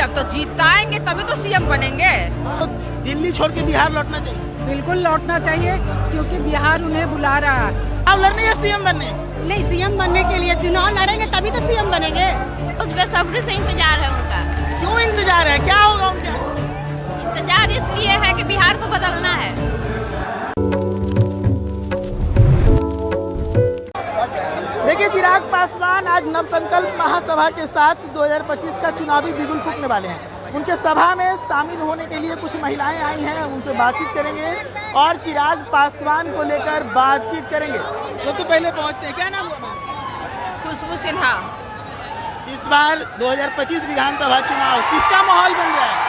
अब तो जीताएंगे तभी तो सीएम बनेंगे। तो दिल्ली छोड़ के बिहार लौटना चाहिए। बिल्कुल लौटना चाहिए क्योंकि बिहार उन्हें बुला रहा है। अब लड़ने या सीएम बनने? नहीं, सीएम बनने के लिए चुनाव लड़ेंगे तभी तो सीएम बनेंगे। कुछ बेसब्री से इंतजार है उनका। क्यों इंतजार है, क्या होगा उनका? इंतजार इसलिए है कि बिहार को बदलना है। देखिए, चिराग पासवान आज नवसंकल्प महासभा के साथ 2025 का चुनावी बिगुल फूंकने वाले हैं। उनके सभा में शामिल होने के लिए कुछ महिलाएं आई हैं, उनसे बातचीत करेंगे और चिराग पासवान को लेकर बातचीत करेंगे। तो पहले पहुंचते हैं, क्या नाम हुआ? खुशबू सिन्हा। इस बार 2025 विधानसभा चुनाव किसका माहौल बन रहा है?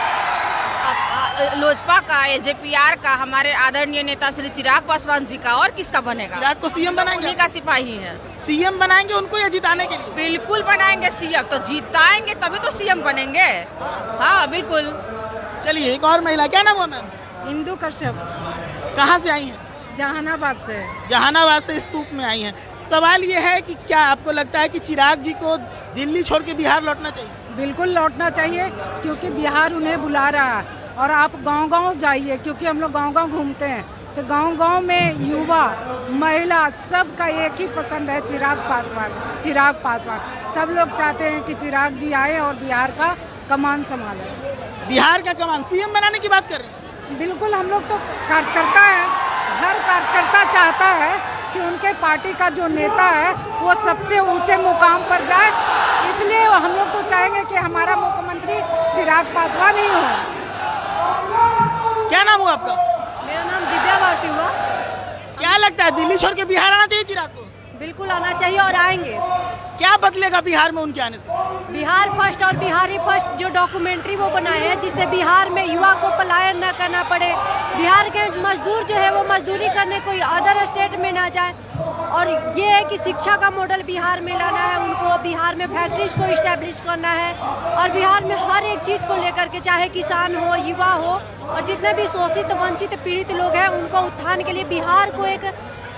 लोजपा का, एलजेपीआर का, हमारे आदरणीय नेता श्री चिराग पासवान जी का। और किसका बनेगा? चिराग को सीएम बनाएंगे? उन्हीं का सिपाही है। सीएम बनाएंगे उनको या जिताने के लिए? बिल्कुल बनाएंगे सीएम, तो जीताएंगे तभी तो सीएम बनेंगे। हाँ बिल्कुल। चलिए, एक और महिला, क्या नाम हुआ मैम? इंदु कश्यप, कहाँ से आई हैं? जहानाबाद से। जहानाबाद से स्तूप में आई हैं। सवाल ये है कि क्या आपको लगता है कि चिराग जी को दिल्ली छोड़ के बिहार लौटना चाहिए? बिल्कुल लौटना चाहिए क्योंकि बिहार उन्हें बुला रहा है। और आप गांव-गांव जाइए, क्योंकि हम लोग गांव-गांव घूमते हैं, तो गांव-गांव में युवा, महिला, सबका एक ही पसंद है, चिराग पासवान। चिराग पासवान सब लोग चाहते हैं कि चिराग जी आए और बिहार का कमान संभालें। बिहार का कमान सीएम बनाने की बात कर रहे हैं? बिल्कुल, हम लोग तो कार्यकर्ता है, हर कार्यकर्ता चाहता है कि उनके पार्टी का जो नेता है वो सबसे ऊंचे मुकाम पर जाए। इसलिए हम लोग तो चाहेंगे कि हमारा मुख्यमंत्री चिराग पासवान ही हो। क्या नाम हुआ आपका? मेरा नाम दिव्या भारती हुआ। क्या लगता है, दिल्ली छोड़ के बिहार आना चाहिए चिराग को? बिल्कुल आना चाहिए और आएंगे। क्या बदलेगा बिहार में उनके आने से? बिहार फर्स्ट और बिहारी फर्स्ट जो डॉक्यूमेंट्री वो बनाए हैं, जिससे बिहार में युवा को पलायन न करना पड़े, बिहार के मजदूर जो है वो मजदूरी करने कोई अदर स्टेट में ना जाए। और ये है कि शिक्षा का मॉडल बिहार में लाना है उनको, बिहार में फैक्ट्रीज को इस्टेब्लिश करना है और बिहार में हर एक चीज़ को लेकर के, चाहे किसान हो, युवा हो और जितने भी शोषित वंचित पीड़ित लोग हैं, उनको उत्थान के लिए बिहार को एक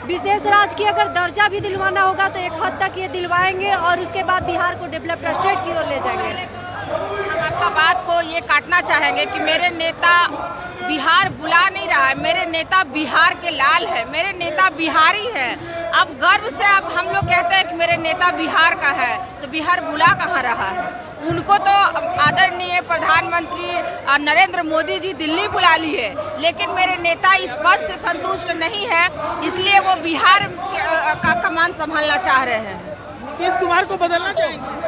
विशेष राज्य की अगर दर्जा भी दिलवाना होगा तो एक हद तक ये दिलवाएंगे और उसके बाद बिहार को डेवलप्ड स्टेट की ओर ले जाएंगे। हम आपका बात को ये काटना चाहेंगे कि मेरे नेता बिहार बुला नहीं रहा है, मेरे नेता बिहार के लाल है, मेरे नेता बिहारी है। अब गर्व से अब हम लोग कहते हैं कि मेरे नेता बिहार का है, तो बिहार बुला कहाँ रहा है? उनको तो आदरणीय प्रधानमंत्री नरेंद्र मोदी जी दिल्ली बुला लिए, लेकिन मेरे नेता इस पद से संतुष्ट नहीं है, इसलिए वो बिहार का कमान संभालना चाह रहे हैं। नीतीश कुमार को बदलना चाहेंगे?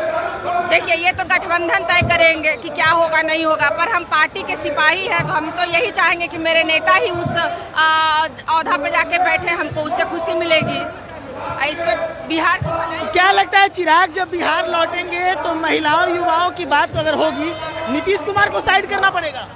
देखिए, ये तो गठबंधन तय करेंगे कि क्या होगा नहीं होगा, पर हम पार्टी के सिपाही हैं, तो हम तो यही चाहेंगे कि मेरे नेता ही उस औहदा पे जाके बैठे, हमको उससे खुशी मिलेगी। इसमें बिहार की क्या लगता है, चिराग जब बिहार लौटेंगे तो महिलाओं युवाओं की बात अगर होगी, नीतीश कुमार को साइड करना पड़ेगा?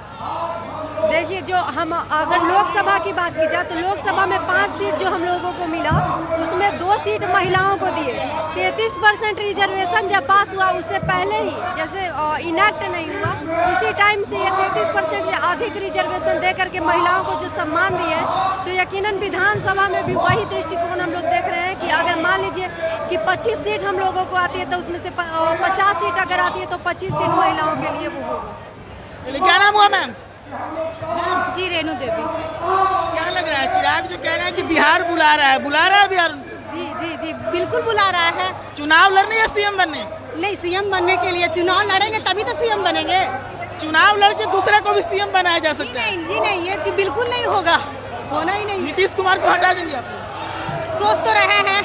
देखिए, जो हम अगर लोकसभा की बात की जाए तो लोकसभा में 5 सीट जो हम लोगों को मिला, उसमें 2 सीट महिलाओं को दिए। 33% रिजर्वेशन जब पास हुआ, उससे पहले ही जैसे इनैक्ट नहीं हुआ, उसी टाइम से ये 33% से अधिक रिजर्वेशन दे करके महिलाओं को जो सम्मान दिए, तो यकीनन विधानसभा में भी वही दृष्टिकोण हम लोग देख रहे हैं कि अगर मान लीजिए कि 25 सीट हम लोगों को आती है तो उसमें से 50 सीट अगर आती है तो 25 सीट महिलाओं के लिए वो होगा। क्या नाम हुआ मैम? जी, रेणु देवी। क्या लग रहा है, चिराग जो कह रहे हैं कि बिहार बुला रहा है बिहार उनको? जी जी जी, बिल्कुल बुला रहा है। चुनाव लड़ने या सीएम बनने? नहीं, सीएम बनने के लिए चुनाव लड़ेंगे तभी तो सीएम बनेंगे। चुनाव लड़के दूसरे को भी सीएम बनाया जा सकता है? जी नहीं, ये कि बिल्कुल नहीं होगा, होना ही नहीं। नीतीश कुमार को हटा देंगे आप लोग? सोच तो रहे हैं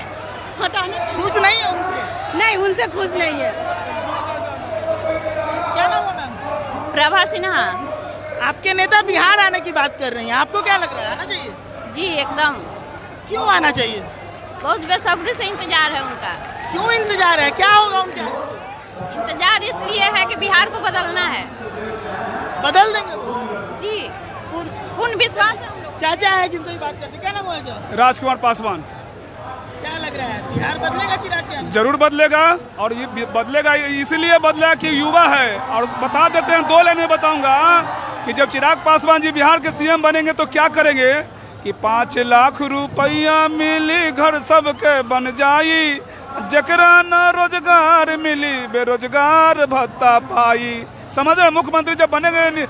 हटाने। खुश नहीं है उनसे? नहीं, उनसे खुश नहीं है। क्या नाम हुआ मैम? प्रभा सिन्हा। आपके नेता बिहार आने की बात कर रही हैं, आपको क्या लग रहा है, आना चाहिए? जी एकदम। क्यों आना चाहिए? बहुत बेसब्री से इंतजार है उनका। क्यों इंतजार है, क्या होगा उनके आने से? इंतजार इसलिए है कि बिहार को बदलना है। बदल देंगे वो? जी, पूर्ण विश्वास है हम लोग। चाचा है जिनसे ही बात करते, क्या नाम हुआ चाचा? राजकुमार पासवान। क्या लग रहा है, बिहार बदलेगा चिराग के आने से? जरूर बदलेगा, और ये बदलेगा इसलिए बदलेगा कि युवा है। और बता देते हैं, 2 लाइनें बताऊंगा कि जब चिराग पासवान जी बिहार के सीएम बनेंगे तो क्या करेंगे कि 5 लाख रुपया मिली, घर सबके बन जाई, जकरा न रोजगार मिली, बेरोजगार भत्ता पाई, समझ रहे, मुख्यमंत्री जब बनेंगे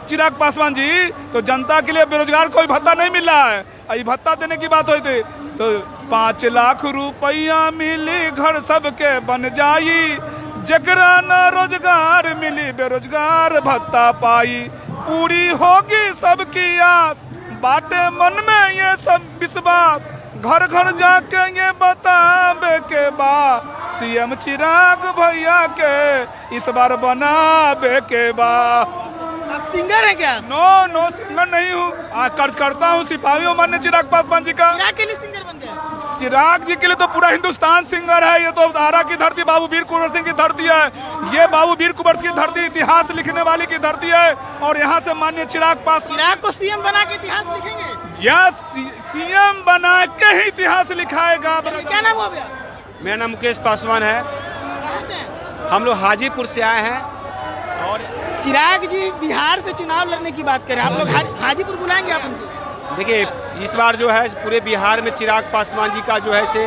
चिराग पासवान जी तो जनता के लिए बेरोजगार कोई भत्ता नहीं मिल रहा है। ये भत्ता देने की बात हुई थी तो 5 लाख रुपया मिली घर सबके बन जाई, जकरा न रोजगार मिली बेरोजगार भत्ता पाई, पूरी होगी सबकी आस, बाटे मन में ये सब विश्वास, घर घर जाके ये बतावे के बा, सीएम चिराग भैया के इस बार बनावे के बा। आप सिंगर हैं क्या? नो सिंगर नहीं हूँ, कर्ज करता हूँ सिपाहियों मान्य चिराग पासवान जी का। चिराग के लिए सिंगर बन गए? चिराग जी के लिए तो पूरा हिंदुस्तान सिंगर है। ये तो आरा की धरती बाबू वीर कुंवर सिंह की धरती है, ये बाबू वीर कुंवर सिंह की धरती इतिहास लिखने वाली की धरती है, और यहाँ से माननीय चिराग पासवान चिराग को सीएम बना के इतिहास लिखेंगे? यस, सीएम बना के ही इतिहास लिखाएगा। क्या नाम हुआ भैया? मेरा नाम मुकेश पासवान है। कहाँ से हैं? हम लोग हाजीपुर से आए हैं। और चिराग जी बिहार से चुनाव लड़ने की बात करें, आप लोग हाजीपुर बुलाएंगे आप उनको? देखिए, इस बार जो है पूरे बिहार में चिराग पासवान जी का जो है से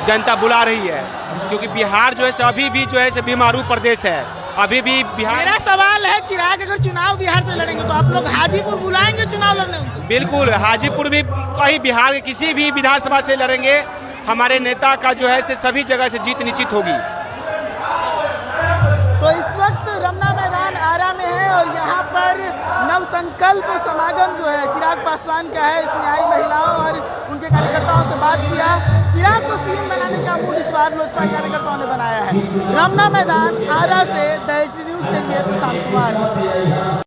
जनता बुला रही है, क्योंकि बिहार जो है से अभी भी जो है से बीमारू प्रदेश है। अभी भी बिहार, मेरा सवाल है, चिराग अगर चुनाव बिहार से लड़ेंगे तो आप लोग हाजीपुर बुलाएंगे चुनाव लड़ने उनको? बिल्कुल, हाजीपुर भी कहीं बिहार के किसी भी विधानसभा से लड़ेंगे, हमारे नेता का जो है से सभी जगह से जीत निश्चित होगी। तो इस वक्त रमना मैदान आरा में है और यहाँ पर नवसंकल्प समागम जो है चिराग पासवान का है। इसमें आई महिलाओं और उनके कार्यकर्ताओं से बात किया। चिराग को सीएम बनाने का मूड इस बार लोजपा कार्यकर्ताओं ने बनाया है। रमना मैदान आरा से द एच डी न्यूज के लिए प्रशांत कुमार।